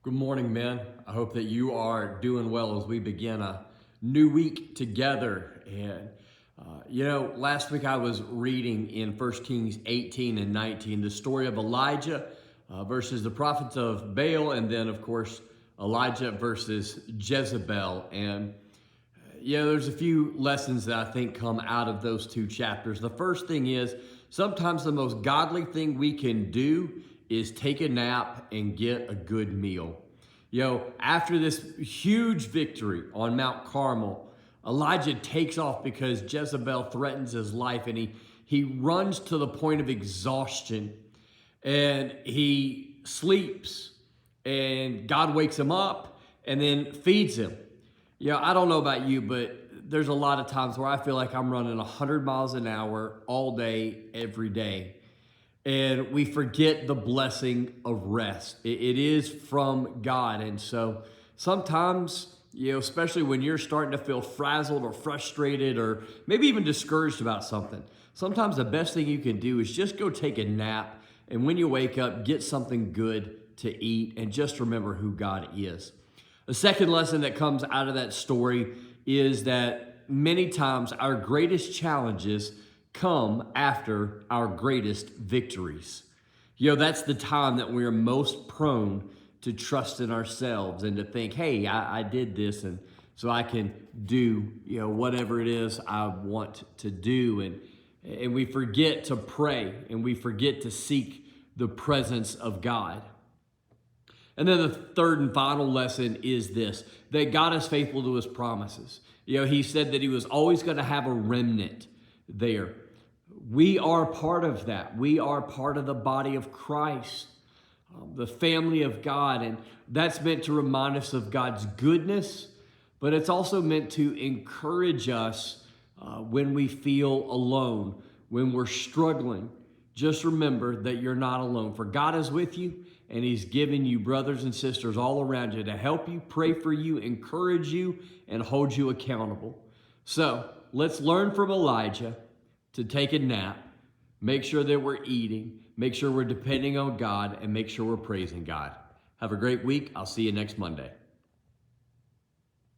Good morning, men. I hope that you are doing well as we begin a new week together. And, last week I was reading in 1 Kings 18 and 19 the story of Elijah versus the prophets of Baal, and then, of course, Elijah versus Jezebel. And, there's a few lessons that I think come out of those two chapters. The first thing is sometimes the most godly thing we can do is take a nap and get a good meal. After this huge victory on Mount Carmel, Elijah takes off because Jezebel threatens his life, and he runs to the point of exhaustion, and he sleeps, and God wakes him up and then feeds him. I don't know about you, but there's a lot of times where I feel like I'm running 100 miles an hour all day, every day. And we forget the blessing of rest. It is from God. And so sometimes, especially when you're starting to feel frazzled or frustrated or maybe even discouraged about something, sometimes the best thing you can do is just go take a nap. And when you wake up, get something good to eat and just remember who God is. The second lesson that comes out of that story is that many times our greatest challenges come after our greatest victories. That's the time that we are most prone to trust in ourselves and to think, hey, I did this, and so I can do, whatever it is I want to do. And we forget to pray, and we forget to seek the presence of God. And then the third and final lesson is this, that God is faithful to his promises. He said that he was always going to have a remnant there. We are part of that. We are part of the body of Christ, the family of God. And that's meant to remind us of God's goodness, but it's also meant to encourage us when we feel alone, when we're struggling. Just remember that you're not alone, for God is with you, and he's given you brothers and sisters all around you to help you, pray for you, encourage you, and hold you accountable. So let's learn from Elijah to take a nap, make sure that we're eating, make sure we're depending on God, and make sure we're praising God. Have a great week. I'll see you next Monday.